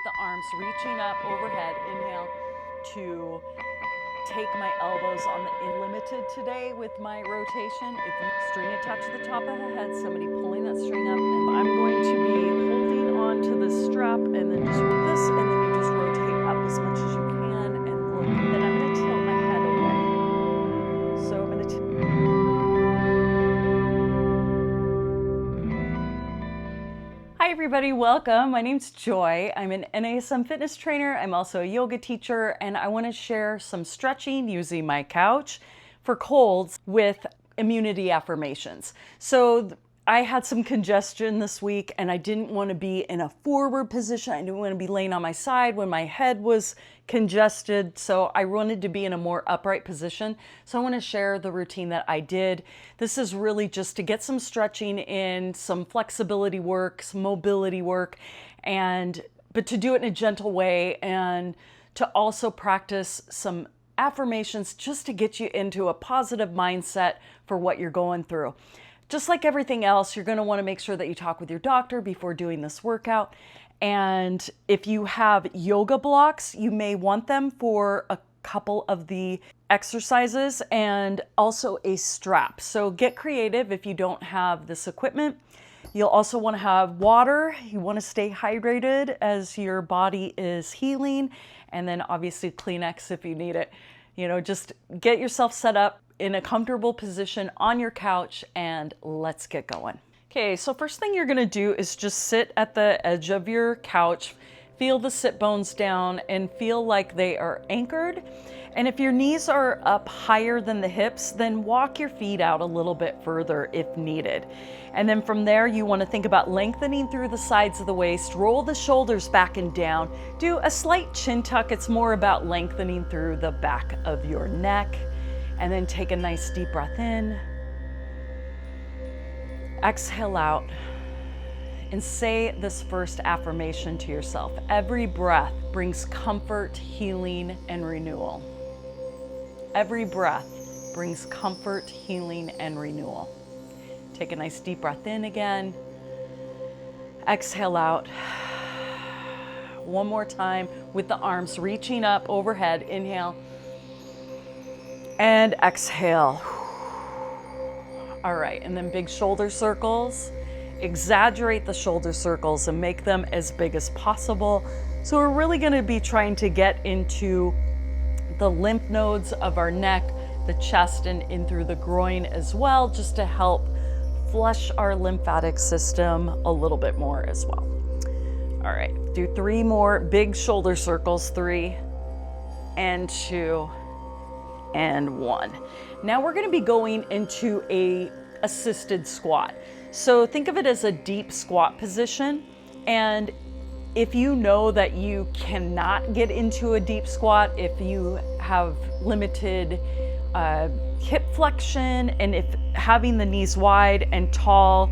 the arms reaching up overhead. Inhale to take my elbows on the limited today with my rotation. If you string attached to the top of the head, somebody pulling that string up, and I'm going to be holding on to the strap and then just this, and then you just rotate up as much as you can and look. Then I'm going to tilt my head away. So I'm going to Hi everybody, welcome. My name's Joy. I'm an NASM fitness trainer. I'm also a yoga teacher, and I want to share some stretching using my couch for colds with immunity affirmations. So I had some congestion this week and I didn't want to be in a forward position. I didn't want to be laying on my side when my head was congested. So I wanted to be in a more upright position. So I want to share the routine that I did. This is really just to get some stretching in, some flexibility work, some mobility work, but to do it in a gentle way, and to also practice some affirmations just to get you into a positive mindset for what you're going through. Just like everything else, you're going to want to make sure that you talk with your doctor before doing this workout. And if you have yoga blocks, you may want them for a couple of the exercises, and also a strap. So get creative if you don't have this equipment. You'll also want to have water. You want to stay hydrated as your body is healing. And then obviously Kleenex if you need it. You know, just get yourself set up in a comfortable position on your couch, and let's get going. Okay, so first thing you're gonna do is just sit at the edge of your couch, feel the sit bones down and feel like they are anchored. And if your knees are up higher than the hips, then walk your feet out a little bit further if needed. And then from there, you want to think about lengthening through the sides of the waist, roll the shoulders back and down, do a slight chin tuck. It's more about lengthening through the back of your neck. And then take a nice deep breath in. Exhale out. And say this first affirmation to yourself. Every breath brings comfort, healing, and renewal. Every breath brings comfort, healing, and renewal. Take a nice deep breath in again. Exhale out. One more time with the arms reaching up overhead. Inhale. And exhale. All right, and then big shoulder circles. Exaggerate the shoulder circles and make them as big as possible. So we're really going to be trying to get into the lymph nodes of our neck, the chest, and in through the groin as well, just to help flush our lymphatic system a little bit more as well. All right, do 3 more big shoulder circles. 3 and 2 and 1. Now we're going to be going into a assisted squat. So think of it as a deep squat position. And if you know that you cannot get into a deep squat, if you have limited hip flexion, and if having the knees wide and tall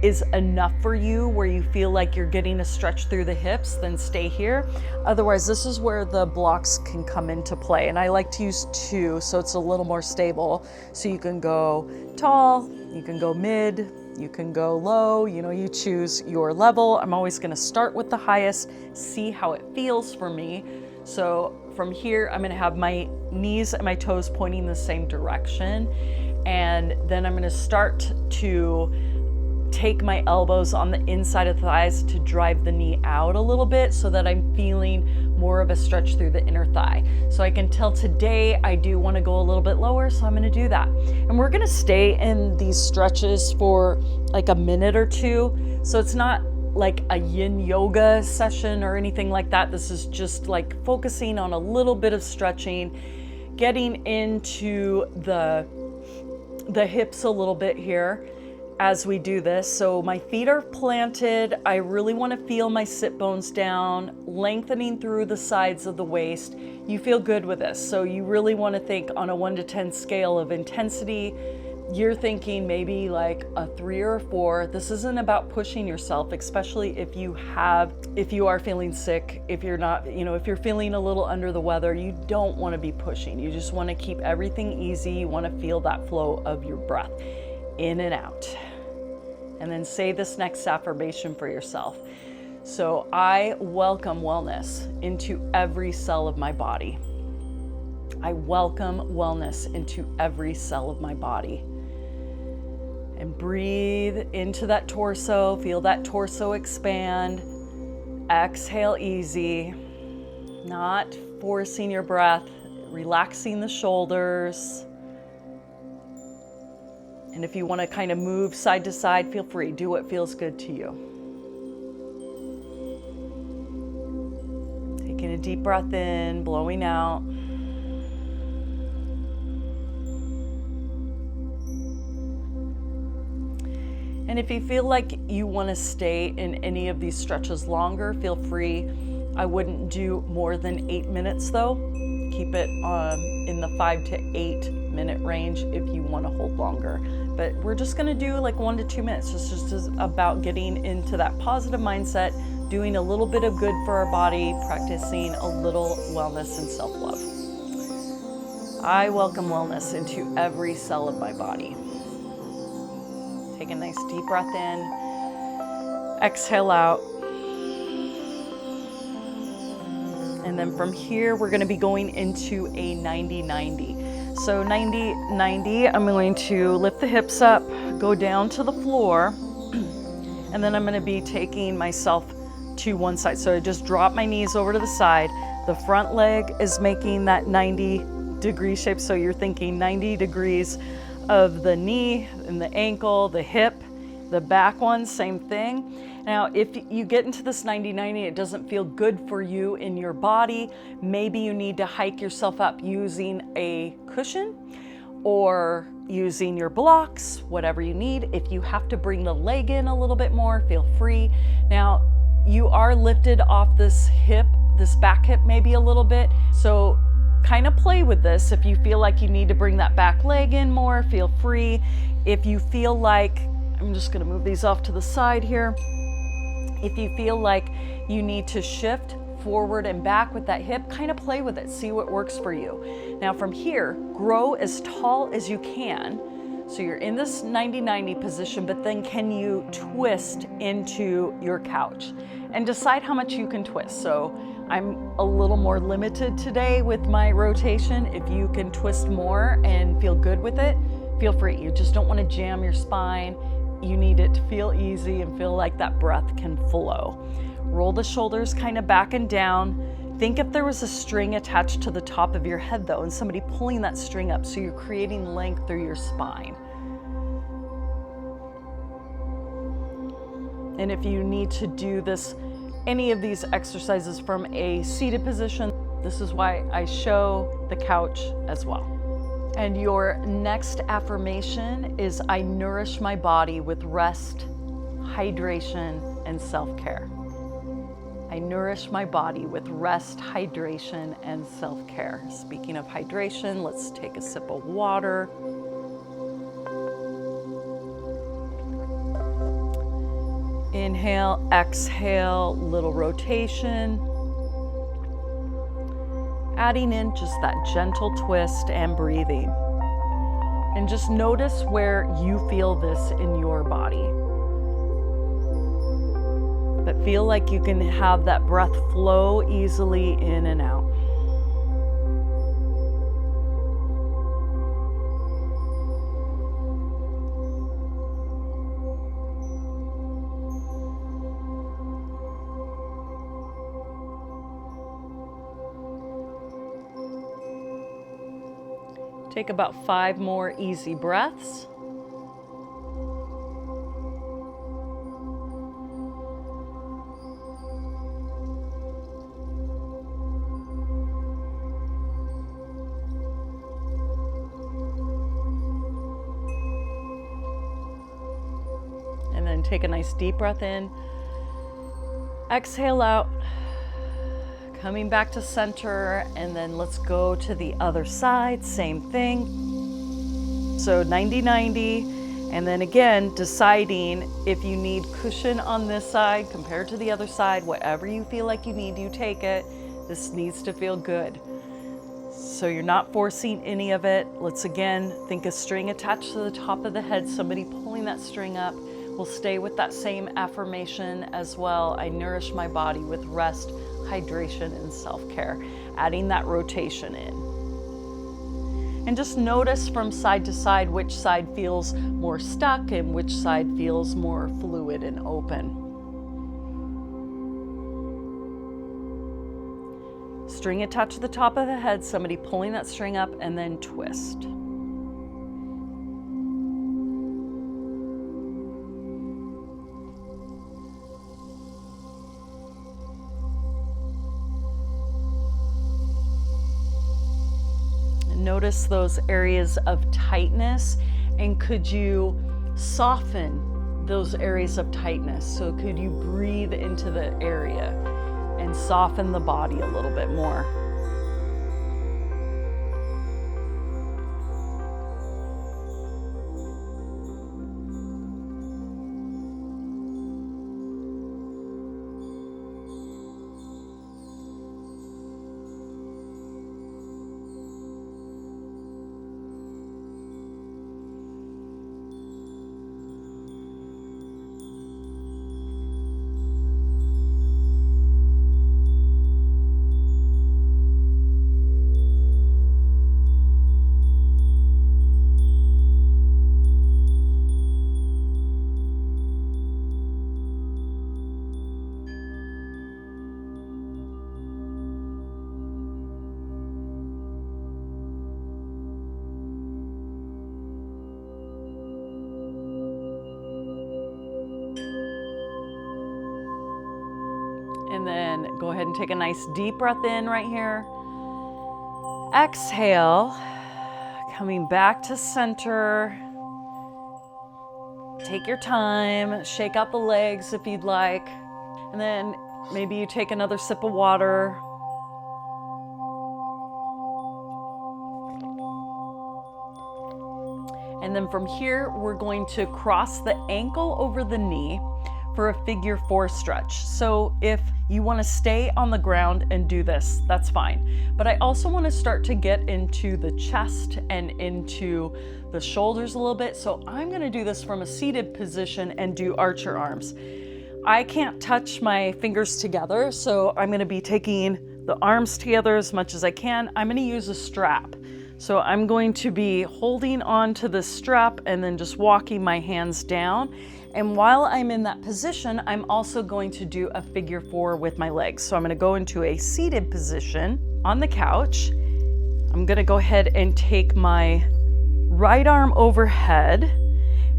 is enough for you, where you feel like you're getting a stretch through the hips, then stay here. Otherwise, this is where the blocks can come into play. And I like to use 2, so it's a little more stable. So you can go tall, you can go mid, you can go low, you choose your level. I'm always gonna start with the highest, see how it feels for me. So from here, I'm gonna have my knees and my toes pointing the same direction. And then I'm gonna start to take my elbows on the inside of the thighs to drive the knee out a little bit, so that I'm feeling more of a stretch through the inner thigh. So I can tell today I do want to go a little bit lower, so I'm going to do that. And we're going to stay in these stretches for like a minute or 2. So it's not like a yin yoga session or anything like that. This is just like focusing on a little bit of stretching, getting into the hips a little bit here as we do this. So my feet are planted. I really want to feel my sit bones down, lengthening through the sides of the waist. You feel good with this. So you really want to think on a 1 to 10 scale of intensity. You're thinking maybe like a 3 or a 4. This isn't about pushing yourself, especially if you are feeling sick, if you're not, if you're feeling a little under the weather, you don't want to be pushing. You just want to keep everything easy. You want to feel that flow of your breath in and out. And then say this next affirmation for yourself. So I welcome wellness into every cell of my body. I welcome wellness into every cell of my body. And breathe into that torso, feel that torso expand. Exhale easy, not forcing your breath, relaxing the shoulders. And if you want to kind of move side to side, feel free. Do what feels good to you. Taking a deep breath in, blowing out. And if you feel like you want to stay in any of these stretches longer, feel free. I wouldn't do more than 8 minutes though. Keep it in the 5 to 8 minute range if you want to hold longer. But we're just going to do like 1 to 2 minutes. It's just about getting into that positive mindset, doing a little bit of good for our body, practicing a little wellness and self-love. I welcome wellness into every cell of my body. Take a nice deep breath in, exhale out. And then from here, we're gonna be going into a 90-90. So 90-90, I'm going to lift the hips up, go down to the floor, and then I'm gonna be taking myself to one side. So I just drop my knees over to the side. The front leg is making that 90-degree shape. So you're thinking 90 degrees of the knee and the ankle, the hip, the back one, same thing. Now, if you get into this 90-90, it doesn't feel good for you in your body, maybe you need to hike yourself up using a cushion or using your blocks, whatever you need. If you have to bring the leg in a little bit more, feel free. Now, you are lifted off this hip, this back hip maybe a little bit. So kind of play with this. If you feel like you need to bring that back leg in more, feel free. If you feel like, I'm just gonna move these off to the side here. If you feel like you need to shift forward and back with that hip, kind of play with it, see what works for you. Now from here, grow as tall as you can. So you're in this 90-90 position, but then can you twist into your couch? And decide how much you can twist. So I'm a little more limited today with my rotation. If you can twist more and feel good with it, feel free. You just don't want to jam your spine. You need it to feel easy and feel like that breath can flow. Roll the shoulders kind of back and down. Think if there was a string attached to the top of your head though, and somebody pulling that string up, so you're creating length through your spine. And if you need to do this, any of these exercises from a seated position, this is why I show the couch as well. And your next affirmation is, I nourish my body with rest, hydration, and self-care. I nourish my body with rest, hydration, and self-care. Speaking of hydration, let's take a sip of water. Inhale, exhale, little rotation. Adding in just that gentle twist and breathing. And just notice where you feel this in your body. But feel like you can have that breath flow easily in and out. Take about 5 more easy breaths. And then take a nice deep breath in. Exhale out. Coming back to center, and then let's go to the other side, same thing. So 90-90, and then again, deciding if you need cushion on this side compared to the other side, whatever you feel like you need, you take it. This needs to feel good. So you're not forcing any of it. Let's again think a string attached to the top of the head, somebody pulling that string up. We'll stay with that same affirmation as well. I nourish my body with rest, hydration, and self-care, adding that rotation in. And just notice from side to side which side feels more stuck and which side feels more fluid and open. String attached to the top of the head, somebody pulling that string up, and then twist. Notice those areas of tightness, and could you soften those areas of tightness? So could you breathe into the area and soften the body a little bit more? And then go ahead and take a nice deep breath in right here. Exhale, coming back to center. Take your time, shake out the legs if you'd like. And then maybe you take another sip of water. And then from here, we're going to cross the ankle over the knee for a figure 4 stretch. So if you want to stay on the ground and do this, that's fine. But I also want to start to get into the chest and into the shoulders a little bit. So I'm going to do this from a seated position and do archer arms. I can't touch my fingers together, so I'm going to be taking the arms together as much as I can. I'm going to use a strap. So I'm going to be holding on to the strap and then just walking my hands down. And while I'm in that position, I'm also going to do a figure 4 with my legs. So I'm going to go into a seated position on the couch. I'm going to go ahead and take my right arm overhead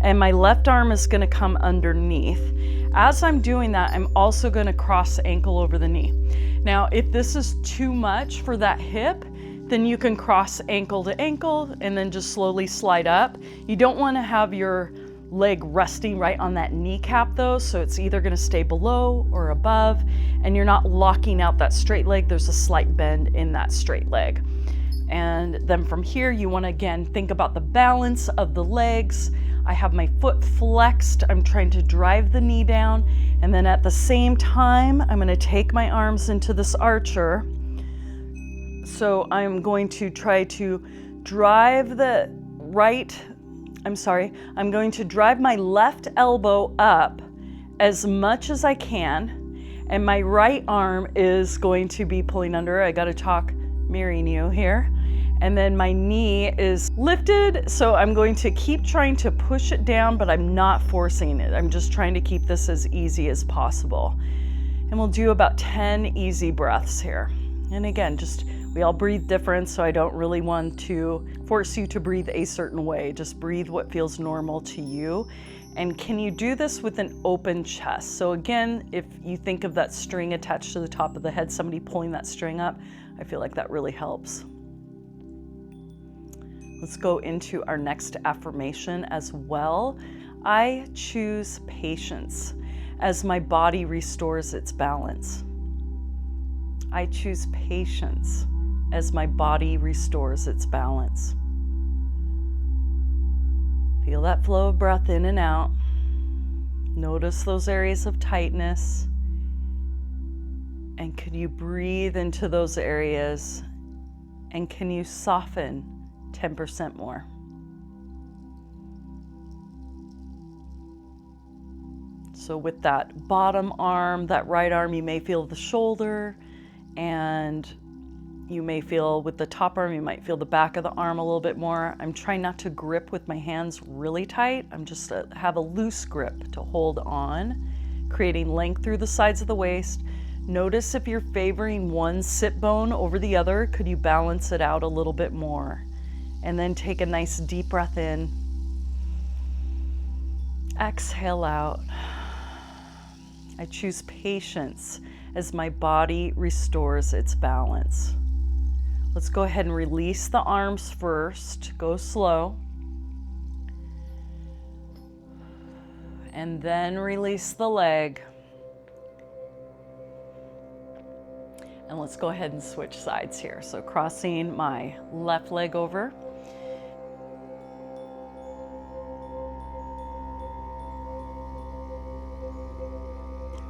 and my left arm is going to come underneath. As I'm doing that, I'm also going to cross ankle over the knee. Now, if this is too much for that hip, then you can cross ankle to ankle and then just slowly slide up. You don't want to have your leg resting right on that kneecap though, so it's either going to stay below or above, and you're not locking out that straight leg. There's a slight bend in that straight leg. And then from here, you want to again think about the balance of the legs. I have my foot flexed. I'm trying to drive the knee down, and then at the same time, I'm going to take my arms into this archer. So I'm going to try to drive I'm going to drive my left elbow up as much as I can, and my right arm is going to be pulling under. I got to talk mirroring you here. And then my knee is lifted, so I'm going to keep trying to push it down, but I'm not forcing it. I'm just trying to keep this as easy as possible. And we'll do about 10 easy breaths here. And again, we all breathe different, so I don't really want to force you to breathe a certain way. Just breathe what feels normal to you. And can you do this with an open chest? So again, if you think of that string attached to the top of the head, somebody pulling that string up, I feel like that really helps. Let's go into our next affirmation as well. I choose patience as my body restores its balance. I choose patience as my body restores its balance. Feel that flow of breath in and out. Notice those areas of tightness. And can you breathe into those areas? And can you soften 10% more? So with that bottom arm, that right arm, you may feel the shoulder, and you may feel with the top arm, you might feel the back of the arm a little bit more. I'm trying not to grip with my hands really tight. I'm just have a loose grip to hold on, creating length through the sides of the waist. Notice if you're favoring one sit bone over the other, could you balance it out a little bit more? And then take a nice deep breath in. Exhale out. I choose patience as my body restores its balance. Let's go ahead and release the arms first. Go slow. And then release the leg. And let's go ahead and switch sides here. So crossing my left leg over.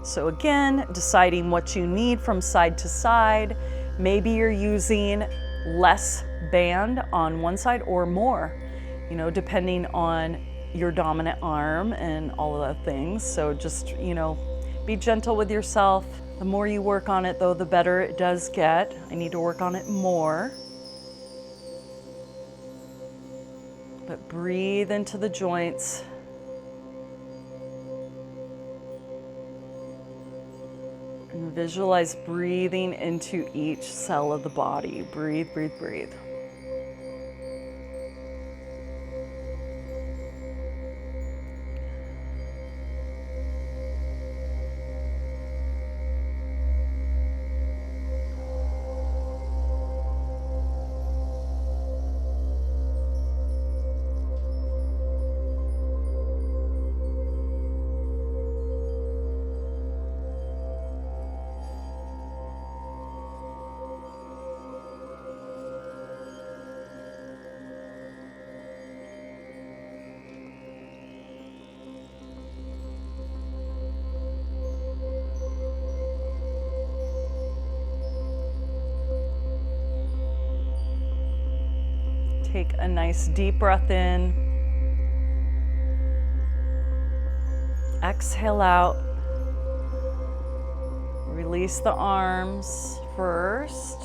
So again, deciding what you need from side to side. Maybe you're using less band on one side or more, you know, depending on your dominant arm and all of the things. So just, you know, be gentle with yourself. The more you work on it, though, the better it does get. I need to work on it more. But breathe into the joints. And visualize breathing into each cell of the body. Breathe, breathe, breathe. Take a nice deep breath in. Exhale out. Release the arms first.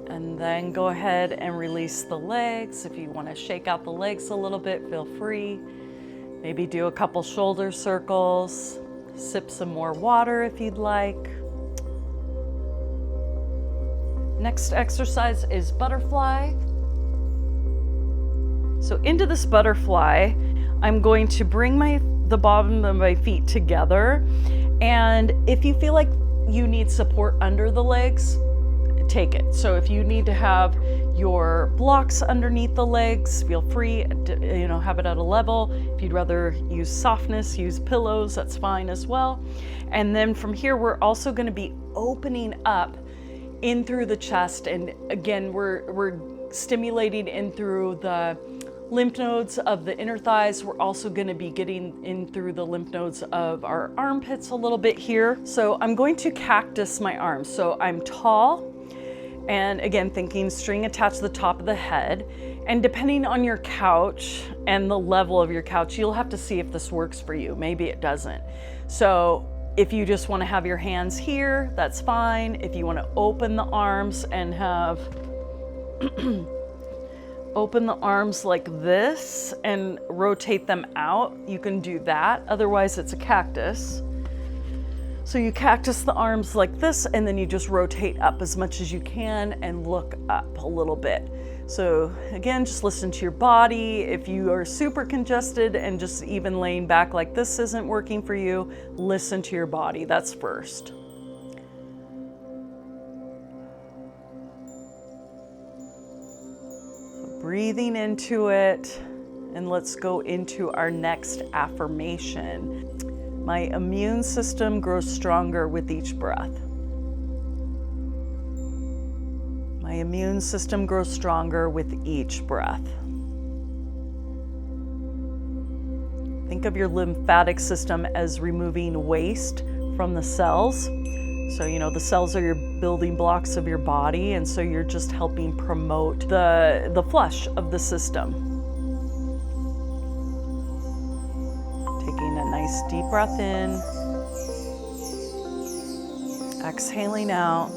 And then go ahead and release the legs. If you want to shake out the legs a little bit, feel free. Maybe do a couple shoulder circles. Sip some more water if you'd like. Next exercise is butterfly. So into this butterfly, I'm going to bring the bottom of my feet together. And if you feel like you need support under the legs, take it. So if you need to have your blocks underneath the legs, feel free to, you know, have it at a level. If you'd rather use softness, use pillows, that's fine as well. And then from here, we're also going to be opening up in through the chest, and again we're stimulating in through the lymph nodes of the inner thighs. We're also going to be getting in through the lymph nodes of our armpits a little bit here. So I'm going to cactus my arms. So I'm tall, and again thinking string attached to the top of the head, and depending on your couch and the level of your couch, you'll have to see if this works for you. Maybe it doesn't. So if you just want to have your hands here, that's fine. If you want to open the arms and have open the arms like this and rotate them out, you can do that. Otherwise, it's a cactus. So you cactus the arms like this, and then you just rotate up as much as you can and look up a little bit. So again, just listen to your body. If you are super congested and just even laying back like this isn't working for you, listen to your body. That's first. So breathing into it, and let's go into our next affirmation. My immune system grows stronger with each breath. My immune system grows stronger with each breath. Think of your lymphatic system as removing waste from the cells. So, you know, the cells are your building blocks of your body, and so you're just helping promote the flush of the system. Taking a Nice deep breath in. Exhaling out.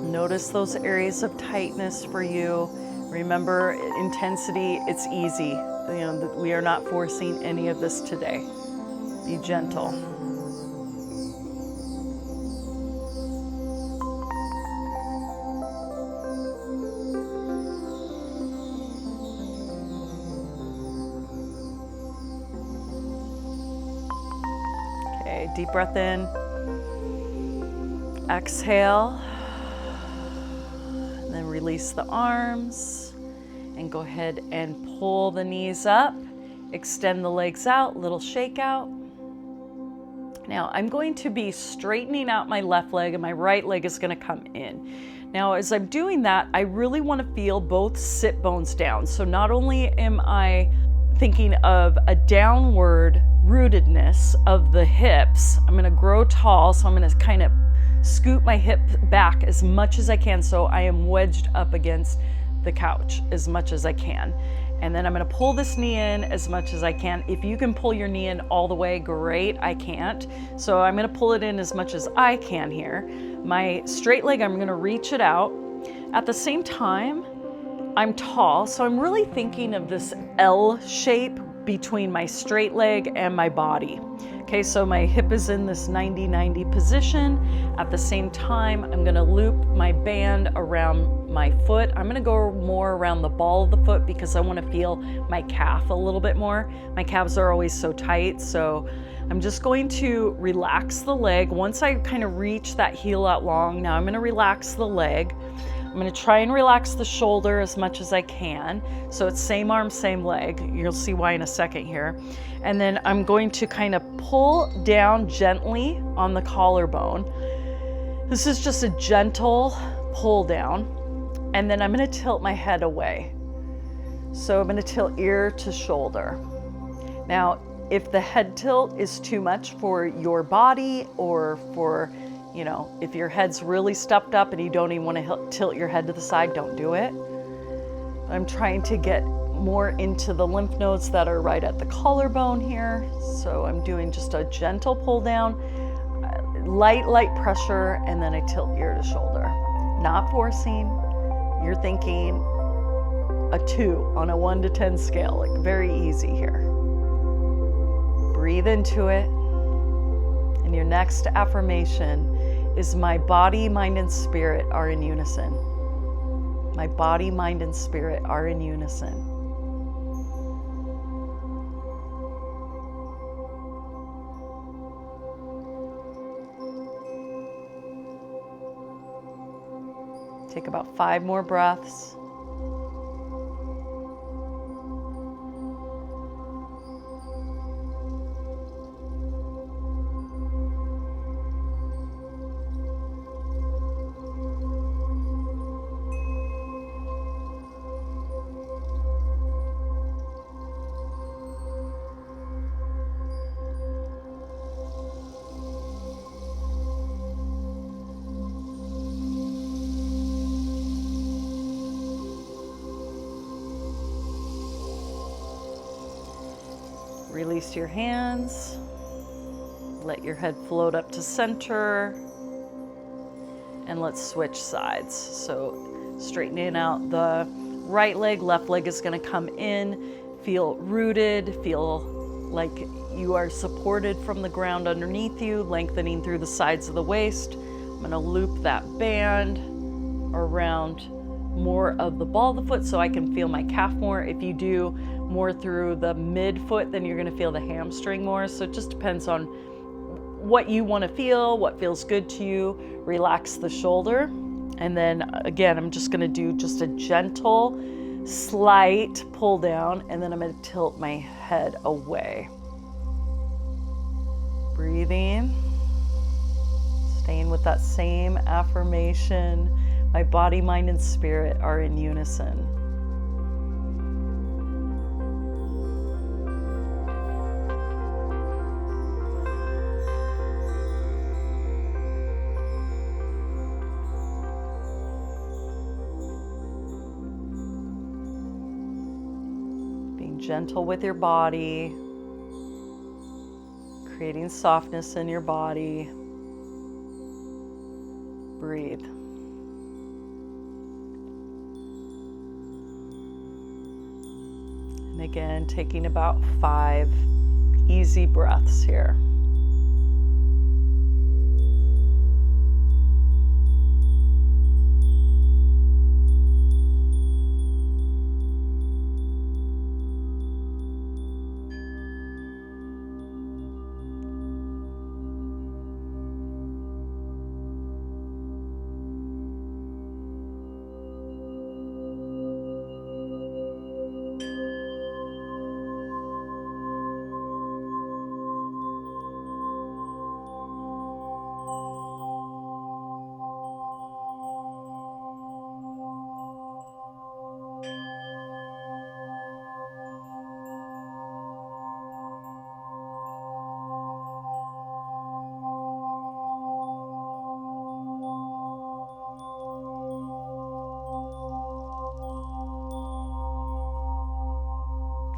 Notice those areas of tightness for you. Remember, intensity, it's easy. We are not forcing any of this today. Be gentle. Okay, deep breath in. Exhale. And then release the arms. And go ahead and pull the knees up. Extend the legs out, little shake out. Now I'm going to be straightening out my left leg and my right leg is going to come in. Now as I'm doing that, I really want to feel both sit bones down. So not only am I thinking of a downward rootedness of the hips, I'm going to grow tall, so I'm going to kind of scoot my hip back as much as I can so I am wedged up against the couch as much as I can. And then I'm going to pull this knee in as much as I can. If you can pull your knee in all the way, great. I can't. So I'm going to pull it in as much as I can here. My straight leg, I'm going to reach it out. At the same time, I'm tall, so I'm really thinking of this L shape between my straight leg and my body. Okay, so my hip is in this 90-90 position. At the same time, I'm gonna loop my band around my foot. I'm gonna go more around the ball of the foot because I wanna feel my calf a little bit more. My calves are always so tight, so I'm just going to relax the leg. Once I kind of reach that heel out long, now I'm gonna relax the leg. I'm going to try and relax the shoulder as much as I can. So it's same arm, same leg. You'll see why in a second here. And then I'm going to kind of pull down gently on the collarbone. This is just a gentle pull down. And then I'm going to tilt my head away. So I'm going to tilt ear to shoulder. Now, if the head tilt is too much for your body or for if your head's really stuffed up and you don't even want to tilt your head to the side, don't do it. I'm trying to get more into the lymph nodes that are right at the collarbone here. So I'm doing just a gentle pull down, light pressure, and then I tilt ear to shoulder. Not forcing. You're thinking a 2 on a 1 to 10 scale, like very easy here. Breathe into it. And your next affirmation is my body, mind, and spirit are in unison. My body, mind, and spirit are in unison. Take about 5 more breaths. Release your hands. Let your head float up to center. And let's switch sides. So straightening out the right leg, left leg is going to come in. Feel rooted, feel like you are supported from the ground underneath you, lengthening through the sides of the waist. I'm going to loop that band around more of the ball of the foot so I can feel my calf more. If you do more through the midfoot, then you're going to feel the hamstring more. So it just depends on what you want to feel, what feels good to you. Relax the shoulder. And then again, I'm just going to do just a gentle, slight pull down, and then I'm going to tilt my head away. Breathing. Staying with that same affirmation. My body, mind, and spirit are in unison. Being gentle with your body. creating softness in your body. Breathe. And again, taking about 5 easy breaths here.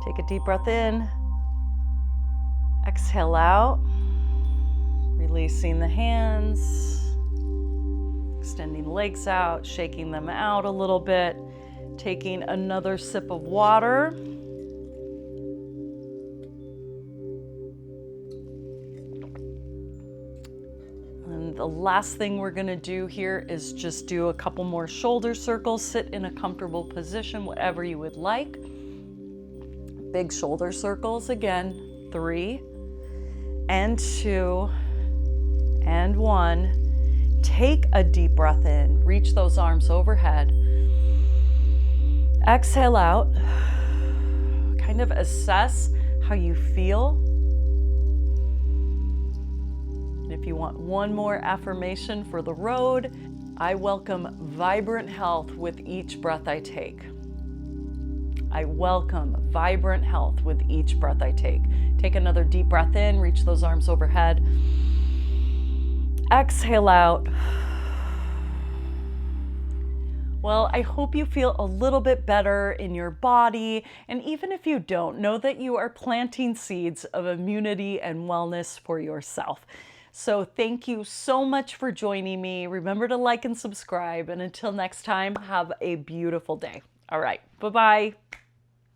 Take a deep breath in. Exhale out. Releasing the hands. Extending the legs out, shaking them out a little bit. Taking another sip of water. And the last thing we're going to do here is just do a couple more shoulder circles. Sit in a comfortable position, whatever you would like. Big shoulder circles again. 3 and 2 and 1. Take a deep breath in. Reach those arms overhead. Exhale out. Kind of assess how you feel. And if you want one more affirmation for the road, I welcome vibrant health with each breath I take. I welcome vibrant health with each breath I take. Take another deep breath in, reach those arms overhead. Exhale out. Well, I hope you feel a little bit better in your body. And even if you don't, know that you are planting seeds of immunity and wellness for yourself. So thank you so much for joining me. Remember to like and subscribe. And until next time, have a beautiful day. All right, bye-bye.